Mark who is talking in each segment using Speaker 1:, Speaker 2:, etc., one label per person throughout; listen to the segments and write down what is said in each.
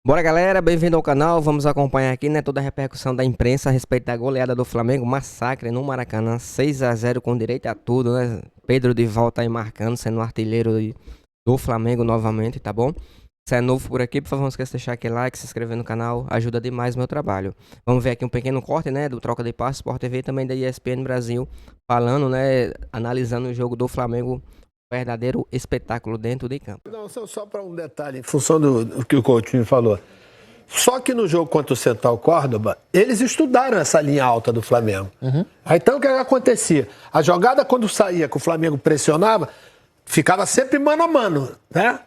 Speaker 1: Bora, galera, bem-vindo ao canal. Vamos acompanhar aqui, né, toda a repercussão da imprensa a respeito da goleada do Flamengo, massacre no Maracanã, 6-0 com direito a tudo, né? Pedro de volta aí marcando, sendo artilheiro do Flamengo novamente, tá bom? Se é novo por aqui, por favor, não esqueça de deixar aquele like, se inscrever no canal, ajuda demais o meu trabalho. Vamos ver aqui um pequeno corte, né, do Troca de Passos, Sport TV, também da ESPN Brasil, falando, né, analisando o jogo do Flamengo, verdadeiro espetáculo dentro de campo.
Speaker 2: Não, só para um detalhe, em função do que o Coutinho falou. Só que no jogo contra o Central Córdoba, eles estudaram essa linha alta do Flamengo. Aí, então, o que acontecia? A jogada, quando saía, que o Flamengo pressionava, ficava sempre mano a mano, né?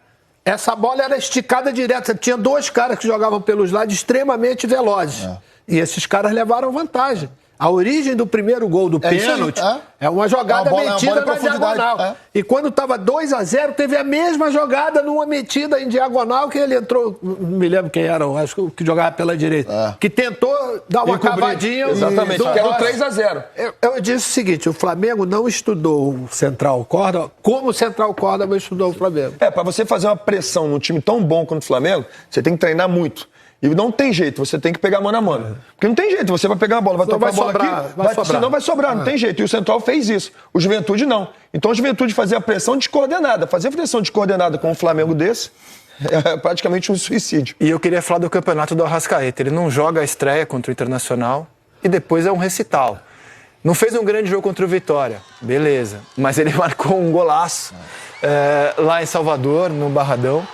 Speaker 2: Essa bola era esticada direto. Você tinha dois caras que jogavam pelos lados extremamente velozes. E esses caras levaram vantagem. A origem do primeiro gol do pênalti é uma jogada metida na diagonal. E quando estava 2-0, teve a mesma jogada numa metida em diagonal que ele entrou, não me lembro quem era, acho que jogava pela direita, que tentou dar uma cavadinha.
Speaker 3: Exatamente, que era o 3-0.
Speaker 2: Eu disse o seguinte, o Flamengo não estudou o Central Córdoba como o Central Córdoba estudou o Flamengo.
Speaker 3: Para você fazer uma pressão num time tão bom quanto o Flamengo, você tem que treinar muito. E não tem jeito, você tem que pegar mano a mano. Porque não tem jeito, você vai pegar a bola, vai tocar a bola aqui, senão vai sobrar, não tem jeito. E o Central fez isso, o Juventude não. Então o Juventude fazia a pressão descoordenada. Fazer pressão descoordenada com um Flamengo desse é praticamente um suicídio.
Speaker 4: E eu queria falar do campeonato do Arrascaeta. Ele não joga a estreia contra o Internacional e depois é um recital. Não fez um grande jogo contra o Vitória, beleza. Mas ele marcou um golaço lá em Salvador, no Barradão.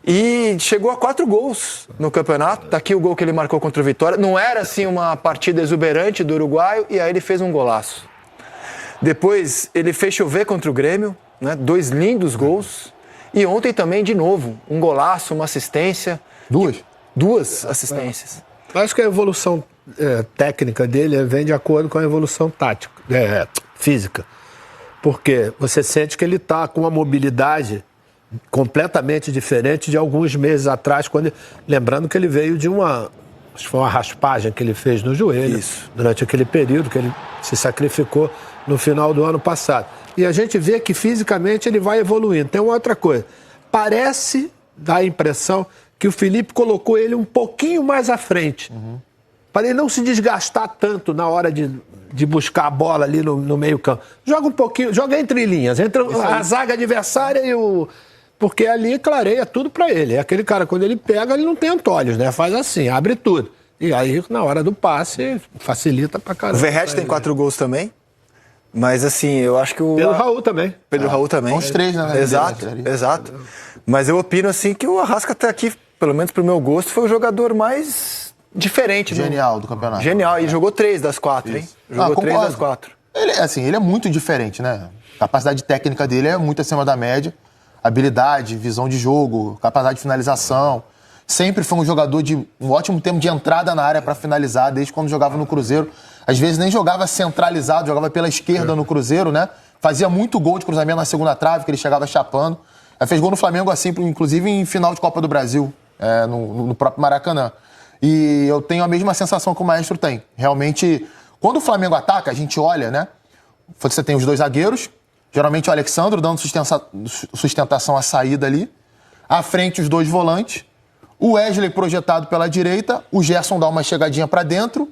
Speaker 4: E chegou a 4 gols no campeonato. Tá aqui o gol que ele marcou contra o Vitória. Não era assim uma partida exuberante do uruguaio, e aí ele fez um golaço. Depois ele fez chover contra o Grêmio, né? 2 lindos gols. E ontem também, de novo, um golaço, uma assistência. Duas assistências.
Speaker 2: Acho que a evolução técnica dele vem de acordo com a evolução tática, física. Porque você sente que ele está com uma mobilidade completamente diferente de alguns meses atrás, lembrando que ele veio de acho que foi uma raspagem que ele fez no joelho, durante aquele período que ele se sacrificou no final do ano passado. E a gente vê que fisicamente ele vai evoluindo. Tem uma outra coisa, parece dar a impressão que o Felipe colocou ele um pouquinho mais à frente, para ele não se desgastar tanto na hora de buscar a bola ali no meio campo. Joga um pouquinho, joga entre linhas, entre a zaga adversária e o... Porque ali clareia tudo pra ele. É aquele cara, quando ele pega, ele não tem antolhos, né? Faz assim, abre tudo. E aí, na hora do passe, facilita pra caramba.
Speaker 4: O Verratti tem 4 gols também. Mas assim, eu acho que o...
Speaker 2: Pedro Raul também.
Speaker 4: Pedro Raul também.
Speaker 5: Os 3, né?
Speaker 4: Exato. Mas eu opino assim que o Arrascaeta aqui, pelo menos pro meu gosto, foi o jogador mais diferente.
Speaker 5: Genial do campeonato.
Speaker 4: Genial. E jogou 3 das 4, hein? Jogou 3 das 4.
Speaker 5: Ele é muito diferente, né? A capacidade técnica dele é muito acima da média. Habilidade, visão de jogo, capacidade de finalização. Sempre foi um jogador de um ótimo tempo de entrada na área para finalizar, desde quando jogava no Cruzeiro. Às vezes nem jogava centralizado, jogava pela esquerda no Cruzeiro, né? Fazia muito gol de cruzamento na segunda trave, que ele chegava chapando. Fez gol no Flamengo assim, inclusive em final de Copa do Brasil, no próprio Maracanã. E eu tenho a mesma sensação que o Maestro tem. Realmente, quando o Flamengo ataca, a gente olha, né? Você tem os 2 zagueiros, geralmente o Alexandro dando sustentação à saída ali. À frente, os 2 volantes. O Wesley projetado pela direita. O Gerson dá uma chegadinha para dentro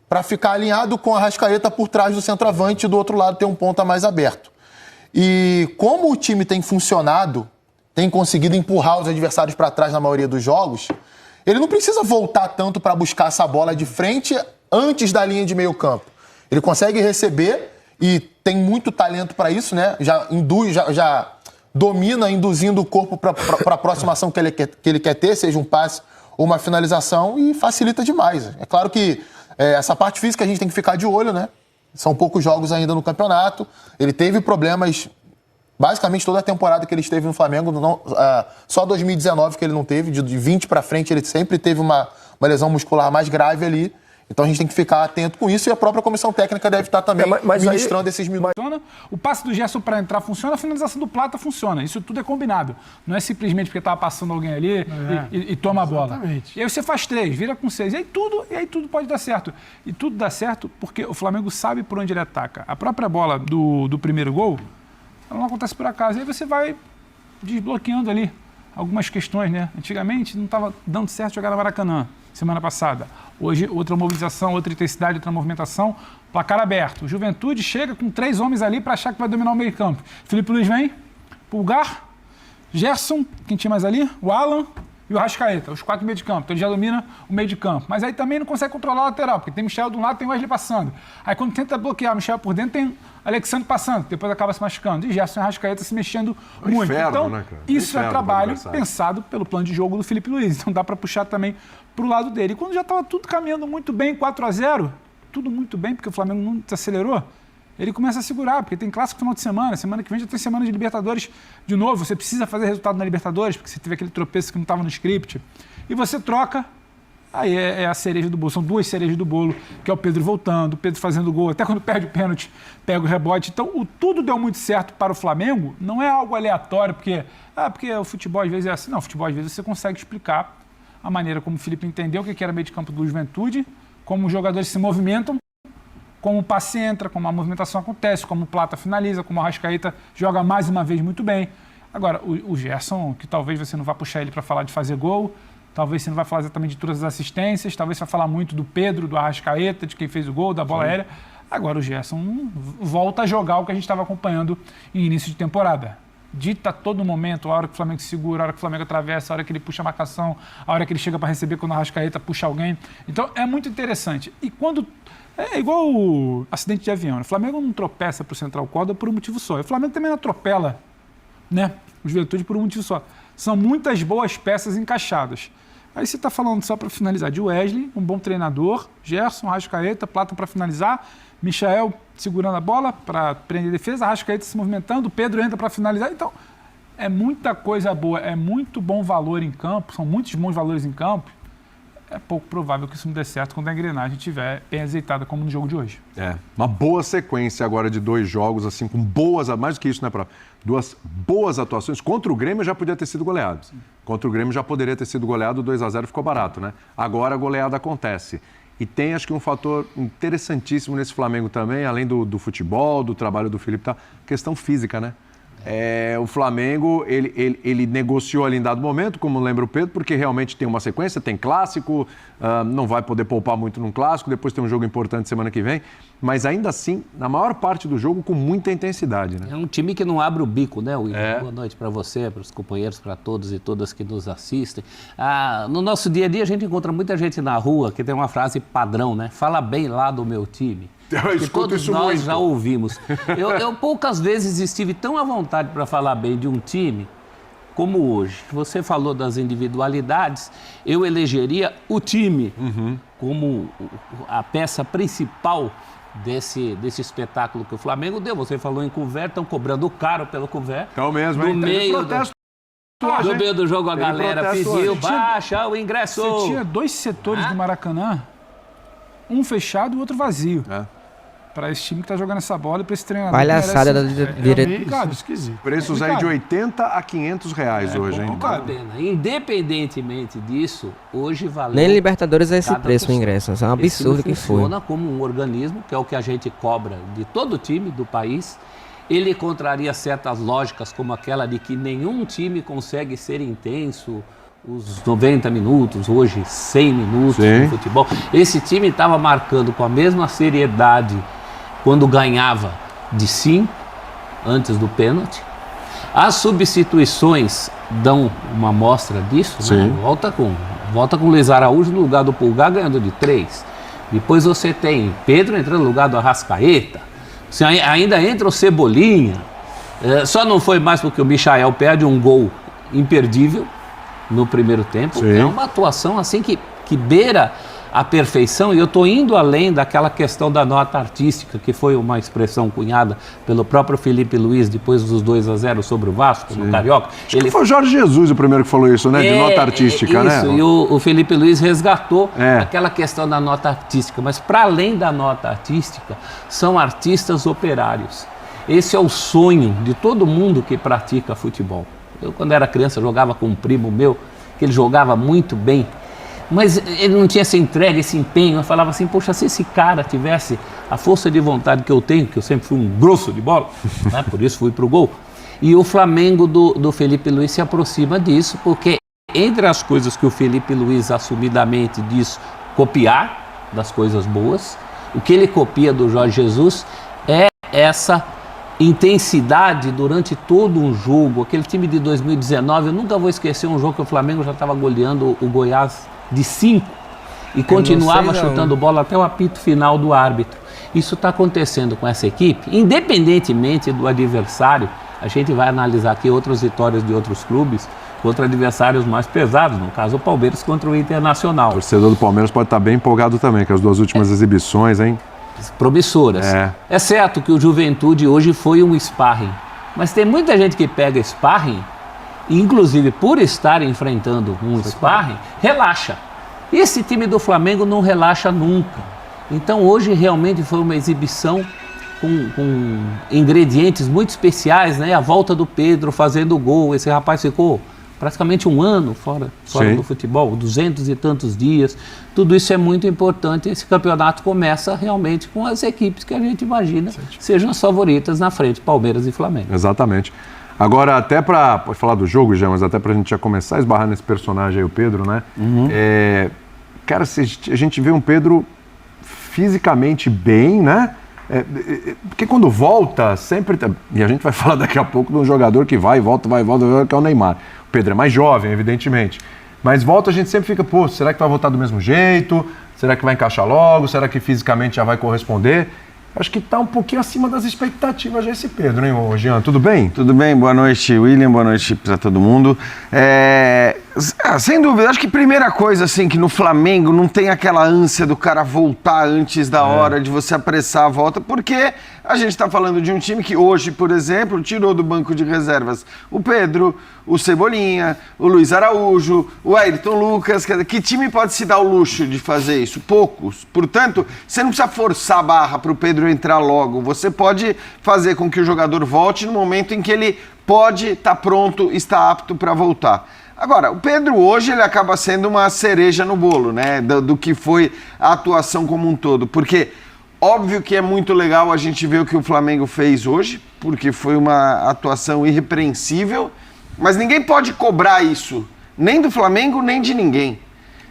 Speaker 5: para ficar alinhado com a Arrascaeta por trás do centroavante e do outro lado ter um ponta mais aberto. E como o time tem funcionado, tem conseguido empurrar os adversários para trás na maioria dos jogos, ele não precisa voltar tanto para buscar essa bola de frente antes da linha de meio campo. Ele consegue receber e tem muito talento para isso, né? Já domina, induzindo o corpo para a próxima ação que ele quer ter, seja um passe ou uma finalização, e facilita demais. É claro que essa parte física a gente tem que ficar de olho, né? São poucos jogos ainda no campeonato. Ele teve problemas, basicamente toda a temporada que ele esteve no Flamengo, só 2019 que ele não teve, de 20 para frente ele sempre teve uma lesão muscular mais grave ali. Então a gente tem que ficar atento com isso, e a própria comissão técnica deve estar também ministrando esses minutos.
Speaker 6: O passe do Gerson para entrar funciona, a finalização do Plata funciona. Isso tudo é combinado. Não é simplesmente porque estava passando alguém ali e toma a bola. Exatamente. E aí você faz 3, vira com 6. E aí tudo pode dar certo. E tudo dá certo porque o Flamengo sabe por onde ele ataca. A própria bola do primeiro gol, ela não acontece por acaso. E aí você vai desbloqueando ali. algumas questões, né? Antigamente não estava dando certo jogar no Maracanã, semana passada. Hoje, outra mobilização, outra intensidade, outra movimentação, placar aberto. Juventude chega com 3 homens ali para achar que vai dominar o meio campo. Felipe Luiz vem, Pulgar, Gerson, quem tinha mais ali? O Alan e o Arrascaeta, os 4 meio de campo. Então ele já domina o meio de campo. Mas aí também não consegue controlar a lateral, porque tem Michel de um lado, tem o Wesley passando. Aí quando tenta bloquear o Michel por dentro, tem Alexandre passando, depois acaba se machucando. E Gerson e Arrascaeta se mexendo muito.
Speaker 7: Inferno,
Speaker 6: então,
Speaker 7: né, cara?
Speaker 6: isso é trabalho pensado pelo plano de jogo do Felipe Luiz. Então dá para puxar também para o lado dele. E quando já estava tudo caminhando muito bem, 4-0, tudo muito bem, porque o Flamengo não desacelerou, ele começa a segurar, porque tem clássico no final de semana que vem já tem semana de Libertadores de novo, você precisa fazer resultado na Libertadores, porque você teve aquele tropeço que não estava no script, e você troca, aí é a cereja do bolo, são 2 cerejas do bolo, que é o Pedro voltando, o Pedro fazendo gol, até quando perde o pênalti, pega o rebote, então tudo deu muito certo para o Flamengo, não é algo aleatório, porque o futebol às vezes é assim, não, o futebol às vezes você consegue explicar a maneira como o Felipe entendeu o que era meio de campo do Juventude, como os jogadores se movimentam, como o passe entra, como a movimentação acontece, como o Plata finaliza, como o Arrascaeta joga mais uma vez muito bem. Agora, o Gerson, que talvez você não vá puxar ele para falar de fazer gol, talvez você não vai falar exatamente de todas as assistências, talvez você vai falar muito do Pedro, do Arrascaeta, de quem fez o gol, da bola aérea. Agora o Gerson volta a jogar o que a gente estava acompanhando em início de temporada. Dita todo momento, a hora que o Flamengo segura, a hora que o Flamengo atravessa, a hora que ele puxa a marcação, a hora que ele chega para receber quando o Arrascaeta puxa alguém. Então é muito interessante. E quando... É igual o acidente de avião. O Flamengo não tropeça para o Central Córdoba por um motivo só. O Flamengo também não atropela, né, o Juventude por um motivo só. São muitas boas peças encaixadas. Aí você está falando, só para finalizar, de Wesley, um bom treinador, Gerson, Arrascaeta, Plata para finalizar, Michael segurando a bola para prender a defesa, Arrascaeta se movimentando, Pedro entra para finalizar. Então, é muita coisa boa, é muito bom valor em campo, são muitos bons valores em campo. É pouco provável que isso não dê certo quando a engrenagem estiver bem azeitada, como no jogo de hoje.
Speaker 7: É, uma boa sequência agora de 2 jogos, assim, com boas, mais do que isso, né, Pra? 2 boas atuações. Contra o Grêmio já podia ter sido goleado. Sim. Contra o Grêmio já poderia ter sido goleado, 2-0 ficou barato, né? Agora a goleada acontece. E tem, acho que, um fator interessantíssimo nesse Flamengo também, além do futebol, do trabalho do Felipe, tá? Questão física, né? O Flamengo, ele negociou ali em dado momento, como lembra o Pedro, porque realmente tem uma sequência, tem clássico, não vai poder poupar muito num clássico, depois tem um jogo importante semana que vem, mas ainda assim, na maior parte do jogo, com muita intensidade, né?
Speaker 8: É um time que não abre o bico, né, William? Boa noite para você, para os companheiros, para todos e todas que nos assistem. No nosso dia a dia, a gente encontra muita gente na rua que tem uma frase padrão, né? Fala bem lá do meu time. Que todos nós já ouvimos. Eu poucas vezes estive tão à vontade para falar bem de um time como hoje. Você falou das individualidades, eu elegeria o time como a peça principal desse espetáculo que o Flamengo deu. Você falou em couvert, estão cobrando caro pelo couvert.
Speaker 7: Então mesmo, hein?
Speaker 8: No meio do jogo a galera pediu, baixa o ingresso.
Speaker 6: Você tinha 2 setores do Maracanã, um fechado e o outro vazio. Para esse time que está jogando essa bola e para esse treinador.
Speaker 1: Palhaçada da direita.
Speaker 6: Esquisito.
Speaker 7: Preços aí de 80 a 500 reais hoje, hein?
Speaker 8: Independentemente disso, hoje valeu.
Speaker 1: Nem Libertadores é esse preço o ingresso. É um absurdo que foi.
Speaker 8: Funciona como um organismo, que é o que a gente cobra de todo time do país. Ele contraria certas lógicas, como aquela de que nenhum time consegue ser intenso os 90 minutos, hoje 100 minutos no futebol. Esse time estava marcando com a mesma seriedade quando ganhava de 5, antes do pênalti. As substituições dão uma amostra disso, né? Volta com o Luiz Araújo no lugar do Pulgar, ganhando de 3. Depois você tem Pedro entrando no lugar do Arrascaeta. Você ainda entra o Cebolinha. Só não foi mais porque o Michael perde um gol imperdível no primeiro tempo. É uma atuação assim que beira a perfeição, e eu estou indo além daquela questão da nota artística, que foi uma expressão cunhada pelo próprio Felipe Luiz depois dos 2-0 sobre o Vasco, no Carioca.
Speaker 7: Acho que foi o Jorge Jesus o primeiro que falou isso, né? De nota artística, né?
Speaker 8: Isso, e o Felipe Luiz resgatou aquela questão da nota artística, mas para além da nota artística, são artistas operários. Esse é o sonho de todo mundo que pratica futebol. Eu, quando era criança, jogava com um primo meu, que ele jogava muito bem, mas ele não tinha essa entrega, esse empenho. Eu falava assim, poxa, se esse cara tivesse a força de vontade que eu tenho, que eu sempre fui um grosso de bola, né? Por isso fui pro gol, E o Flamengo do Felipe Luiz se aproxima disso, porque entre as coisas que o Felipe Luiz assumidamente diz copiar das coisas boas, o que ele copia do Jorge Jesus é essa intensidade durante todo um jogo. Aquele time de 2019, eu nunca vou esquecer um jogo que o Flamengo já estava goleando o Goiás de 5 e continuava chutando bola até o apito final do árbitro. Isso está acontecendo com essa equipe, independentemente do adversário. A gente vai analisar aqui outras vitórias de outros clubes contra adversários mais pesados, no caso o Palmeiras contra o Internacional.
Speaker 7: O torcedor do Palmeiras pode estar bem empolgado também, com as 2 últimas exibições, hein?
Speaker 8: Promissoras. É certo que o Juventude hoje foi um sparring, mas tem muita gente que pega sparring, e inclusive por estar enfrentando um sparring, relaxa. Esse time do Flamengo não relaxa nunca. Então hoje realmente foi uma exibição com ingredientes muito especiais, né? A volta do Pedro fazendo gol, esse rapaz ficou praticamente um ano fora do futebol, 200 e tantos dias, tudo isso é muito importante. Esse campeonato começa realmente com as equipes que a gente imagina sejam as favoritas na frente, Palmeiras e Flamengo.
Speaker 7: Exatamente. Agora, até pode falar do jogo, já, mas até pra gente já começar a esbarrar nesse personagem aí, o Pedro, né? Cara, a gente vê um Pedro fisicamente bem, né? Porque quando volta, sempre... E a gente vai falar daqui a pouco de um jogador que vai e volta, que é o Neymar. O Pedro é mais jovem, evidentemente. Mas volta, a gente sempre fica, pô, será que vai voltar do mesmo jeito? Será que vai encaixar logo? Será que fisicamente já vai corresponder? Acho que está um pouquinho acima das expectativas já esse Pedro, hein, Jean? Tudo bem?
Speaker 9: Tudo bem, boa noite, William, boa noite para todo mundo. Sem dúvida, acho que primeira coisa, assim, que no Flamengo não tem aquela ânsia do cara voltar antes da hora, de você apressar a volta, porque a gente está falando de um time que hoje, por exemplo, tirou do banco de reservas o Pedro, o Cebolinha, o Luiz Araújo, o Ayrton Lucas. Que time pode se dar o luxo de fazer isso? Poucos. Portanto, você não precisa forçar a barra para o Pedro entrar logo. Você pode fazer com que o jogador volte no momento em que ele pode estar pronto, está apto para voltar. Agora, o Pedro hoje ele acaba sendo uma cereja no bolo, né? Do que foi a atuação como um todo. Porque óbvio que é muito legal a gente ver o que o Flamengo fez hoje, porque foi uma atuação irrepreensível, mas ninguém pode cobrar isso, nem do Flamengo, nem de ninguém.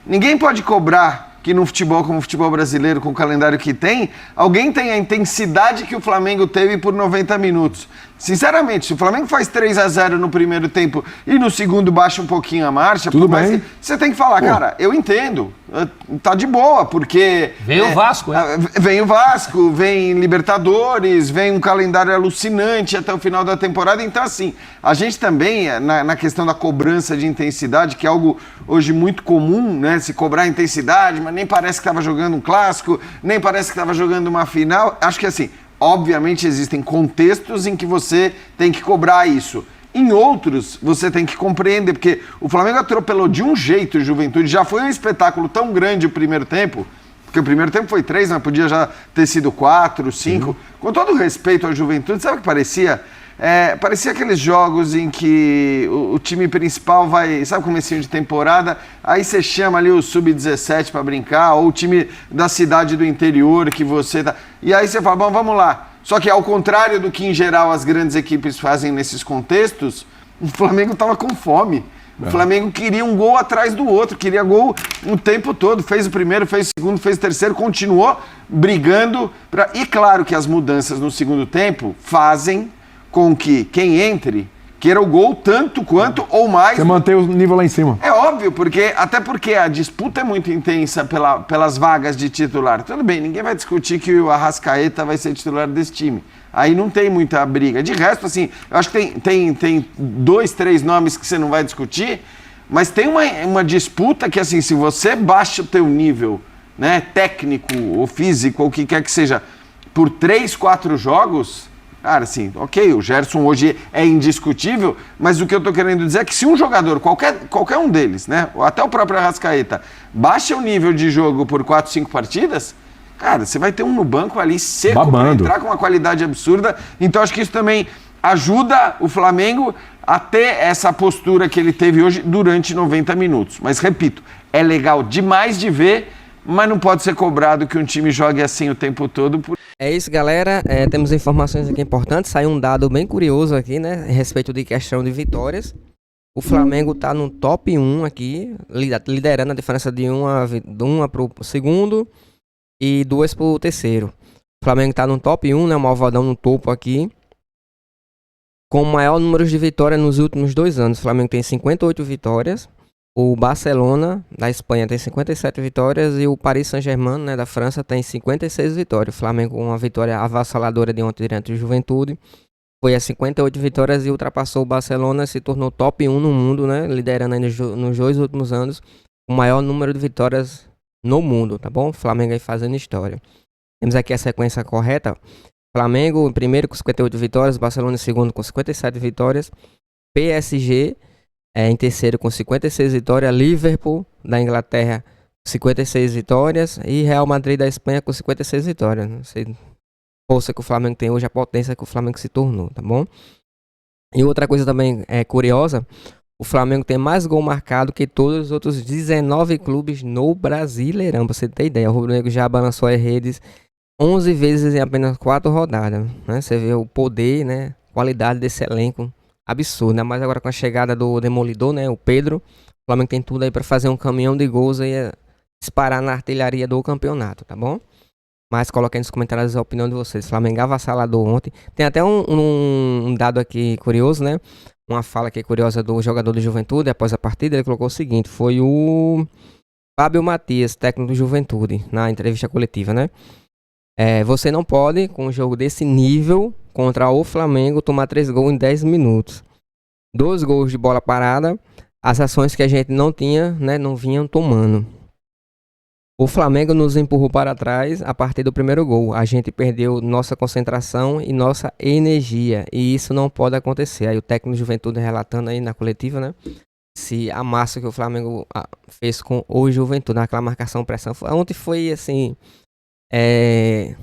Speaker 9: Ninguém pode cobrar que no futebol, como o futebol brasileiro, com o calendário que tem, alguém tem a intensidade que o Flamengo teve por 90 minutos. Sinceramente, se o Flamengo faz 3-0 no primeiro tempo e no segundo baixa um pouquinho a marcha,
Speaker 7: tudo bem.
Speaker 9: Você tem que falar, cara, eu entendo, tá de boa, porque...
Speaker 8: Vem o Vasco,
Speaker 9: Vem o Vasco, vem Libertadores, vem um calendário alucinante até o final da temporada. Então, assim, a gente também, na questão da cobrança de intensidade, que é algo hoje muito comum, né? Se cobrar intensidade, mas nem parece que estava jogando um clássico, nem parece que estava jogando uma final. Acho que, assim, obviamente existem contextos em que você tem que cobrar isso. Em outros, você tem que compreender, porque o Flamengo atropelou de um jeito o Juventude. Já foi um espetáculo tão grande o primeiro tempo, porque o primeiro tempo foi 3, mas podia já ter sido 4, 5. Com todo respeito ao Juventude, sabe o que parecia? Parecia aqueles jogos em que o time principal vai, sabe, comecinho de temporada, aí você chama ali o Sub-17 para brincar, ou o time da cidade do interior que você tá... E aí você fala, bom, vamos lá. Só que ao contrário do que em geral as grandes equipes fazem nesses contextos, o Flamengo estava com fome. O Flamengo queria um gol atrás do outro, queria gol o tempo todo. Fez o primeiro, fez o segundo, fez o terceiro, continuou brigando. E claro que as mudanças no segundo tempo fazem com que quem entre queira o gol tanto quanto ou mais.
Speaker 7: Você mantém o nível lá em cima.
Speaker 9: É óbvio, até porque a disputa é muito intensa pelas vagas de titular. Tudo bem, ninguém vai discutir que o Arrascaeta vai ser titular desse time. Aí não tem muita briga. De resto, assim, eu acho que tem 2, 3 nomes que você não vai discutir, mas tem uma disputa que, assim, se você baixa o teu nível, né, técnico ou físico, ou o que quer que seja, por 3, 4 jogos... Cara, assim, ok, o Gerson hoje é indiscutível, mas o que eu tô querendo dizer é que se um jogador, qualquer um deles, né, até o próprio Arrascaeta, baixa o nível de jogo por 4, 5 partidas, cara, você vai ter um no banco ali seco para entrar com uma qualidade absurda. Então acho que isso também ajuda o Flamengo a ter essa postura que ele teve hoje durante 90 minutos. Mas repito, é legal demais de ver, mas não pode ser cobrado que um time jogue assim o tempo todo.
Speaker 1: É isso, galera. Temos informações aqui importantes. Saiu um dado bem curioso aqui, né? A respeito de questão de vitórias. O Flamengo tá no top 1 aqui, liderando a diferença de uma pro segundo e 2 pro terceiro. O Flamengo tá no top 1, né? O Malvadão no topo aqui. Com o maior número de vitórias nos últimos 2 anos. O Flamengo tem 58 vitórias. O Barcelona, da Espanha, tem 57 vitórias. E o Paris Saint-Germain, né, da França, tem 56 vitórias. O Flamengo com uma vitória avassaladora de ontem diante do Juventude. Foi a 58 vitórias e ultrapassou o Barcelona. Se tornou top 1 no mundo, né? Liderando aí nos 2 últimos anos. O maior número de vitórias no mundo, tá bom? O Flamengo aí fazendo história. Temos aqui a sequência correta. Flamengo em primeiro com 58 vitórias. Barcelona em segundo com 57 vitórias. PSG em terceiro com 56 vitórias, Liverpool da Inglaterra 56 vitórias e Real Madrid da Espanha com 56 vitórias. Não sei a força que o Flamengo tem hoje, a potência que o Flamengo se tornou, tá bom? E outra coisa também curiosa, o Flamengo tem mais gol marcado que todos os outros 19 clubes no Brasileirão, pra você ter ideia. O rubro-negro já balançou as redes 11 vezes em apenas 4 rodadas, né? Você vê o poder, né, qualidade desse elenco. Absurdo, né? Mas agora com a chegada do Demolidor, né? O Pedro, o Flamengo tem tudo aí pra fazer um caminhão de gols e disparar na artilharia do campeonato, tá bom? Mas coloquem nos comentários a opinião de vocês. Flamengo avassalador ontem. Tem até um dado aqui curioso, né? Uma fala aqui curiosa do jogador do Juventude após a partida. Ele colocou o seguinte: foi o Fábio Matias, técnico do Juventude, na entrevista coletiva, né? Você não pode, com um jogo desse nível, contra o Flamengo, tomar 3 gols em 10 minutos. 2 gols de bola parada, as ações que a gente não tinha, né, não vinham tomando. O Flamengo nos empurrou para trás a partir do primeiro gol. A gente perdeu nossa concentração e nossa energia. E isso não pode acontecer. Aí o técnico do Juventude relatando aí na coletiva, né? Se a massa que o Flamengo fez com o Juventude, naquela marcação pressão. Ontem foi assim...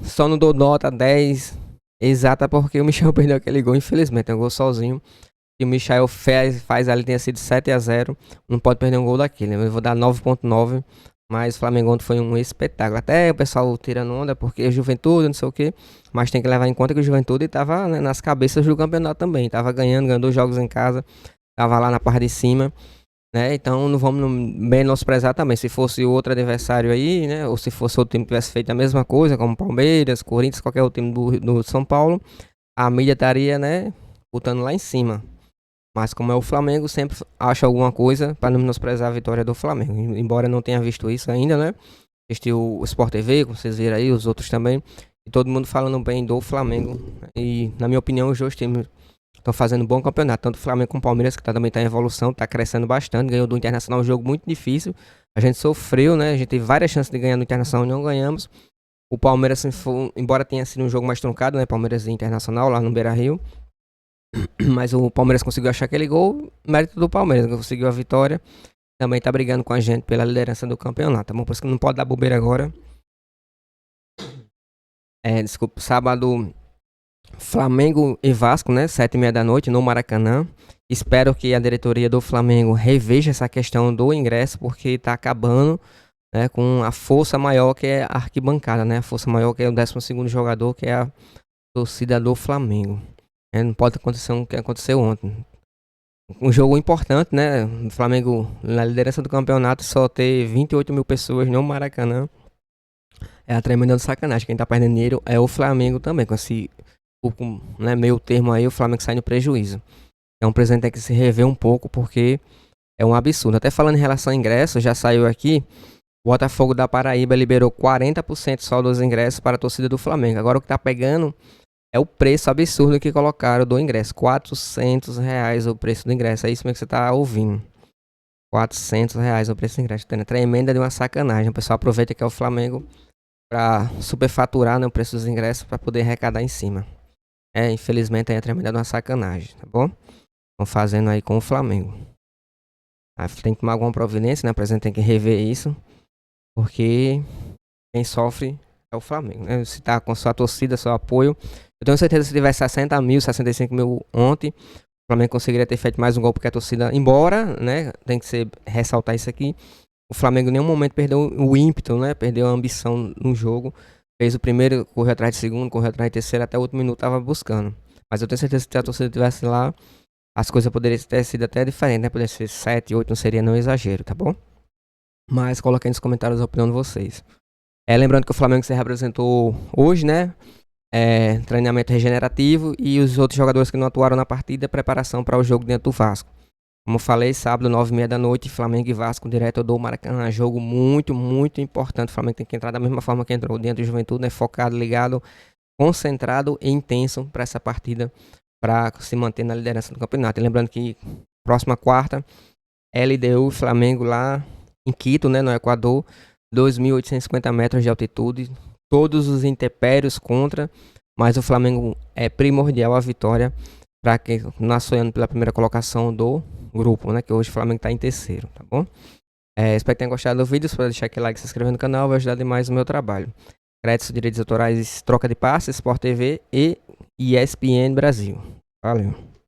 Speaker 1: só não dou nota 10 exata porque o Michel perdeu aquele gol, infelizmente. É um gol sozinho. E o Michel faz ali, tenha sido 7-0. Não pode perder um gol daquele. Eu vou dar 9.9. Mas o Flamengo ontem foi um espetáculo. Até o pessoal tirando onda porque é Juventude, não sei o que. Mas tem que levar em conta que o Juventude estava, né, nas cabeças do campeonato também. Estava ganhando 2 jogos em casa. Estava lá na parte de cima. Né? Então não vamos menosprezar também. Se fosse outro adversário aí, né? Ou se fosse outro time que tivesse feito a mesma coisa, como Palmeiras, Corinthians, qualquer outro time do São Paulo, a mídia estaria, né, botando lá em cima. Mas como é o Flamengo, sempre acha alguma coisa para não menosprezar a vitória do Flamengo. Embora não tenha visto isso ainda, né? Assisti o Sport TV, como vocês viram aí, os outros também. E todo mundo falando bem do Flamengo. E na minha opinião, os dois times estão fazendo um bom campeonato, tanto o Flamengo como o Palmeiras, que também está em evolução, está crescendo bastante, ganhou do Internacional um jogo muito difícil, a gente sofreu, né, a gente teve várias chances de ganhar no Internacional e não ganhamos. O Palmeiras, embora tenha sido um jogo mais truncado, né, Palmeiras e Internacional lá no Beira-Rio, mas o Palmeiras conseguiu achar aquele gol, mérito do Palmeiras, conseguiu a vitória, também está brigando com a gente pela liderança do campeonato, tá bom? Por isso que não pode dar bobeira agora. Desculpa, sábado... Flamengo e Vasco, né? 7h30 da noite no Maracanã. Espero que a diretoria do Flamengo reveja essa questão do ingresso, porque está acabando, né, com a força maior que é a arquibancada, né? A força maior que é o 12º jogador, que é a torcida do Flamengo. Não pode acontecer o que aconteceu ontem. Um jogo importante, né? O Flamengo na liderança do campeonato só ter 28 mil pessoas no Maracanã. É a tremenda sacanagem. Quem tá perdendo dinheiro é o Flamengo também, com esse... né, meio termo aí, o Flamengo sai no prejuízo. Então o presidente tem que se rever um pouco, porque é um absurdo. Até falando em relação a ingressos, já saiu aqui, o Botafogo da Paraíba liberou 40% só dos ingressos para a torcida do Flamengo. Agora o que tá pegando é o preço absurdo que colocaram do ingresso, R$400 o preço do ingresso. É isso mesmo que você tá ouvindo, R$400 o preço do ingresso. Tremenda de uma sacanagem. O pessoal aproveita que é o Flamengo para superfaturar, né, o preço dos ingressos para poder arrecadar em cima. Infelizmente aí é tremenda de uma sacanagem, tá bom? Estão fazendo aí com o Flamengo. Aí tem que tomar alguma providência, né? O presidente tem que rever isso, porque quem sofre é o Flamengo, né? Se tá com sua torcida, seu apoio. Eu tenho certeza que se tivesse 60 mil, 65 mil ontem, o Flamengo conseguiria ter feito mais um gol, porque a torcida, embora, né, tem que ressaltar isso aqui, o Flamengo em nenhum momento perdeu o ímpeto, né? Perdeu a ambição no jogo. Fez o primeiro, correu atrás de segundo, correu atrás de terceiro, até o último minuto tava buscando. Mas eu tenho certeza que se a torcida estivesse lá, as coisas poderiam ter sido até diferentes, né? Poderia ser 7, 8, não seria não exagero, tá bom? Mas coloquei nos comentários a opinião de vocês. Lembrando que o Flamengo se representou hoje, né? Treinamento regenerativo e os outros jogadores que não atuaram na partida, preparação para o jogo dentro do Vasco. Como falei, sábado, 9h30 da noite, Flamengo e Vasco, direto do Maracanã. Jogo muito, muito importante. O Flamengo tem que entrar da mesma forma que entrou dentro do Juventude, né? Focado, ligado, concentrado e intenso para essa partida, para se manter na liderança do campeonato. E lembrando que próxima quarta, LDU e Flamengo lá em Quito, né, no Equador, 2.850 metros de altitude, todos os intempéries contra, mas o Flamengo é primordial a vitória para quem está sonhando pela primeira colocação do grupo, né, que hoje o Flamengo está em terceiro, tá bom? Espero que tenham gostado do vídeo, se puder deixar aquele like e se inscrever no canal, vai ajudar demais o meu trabalho. Créditos, direitos autorais, troca de passes, Sport TV e ESPN Brasil. Valeu.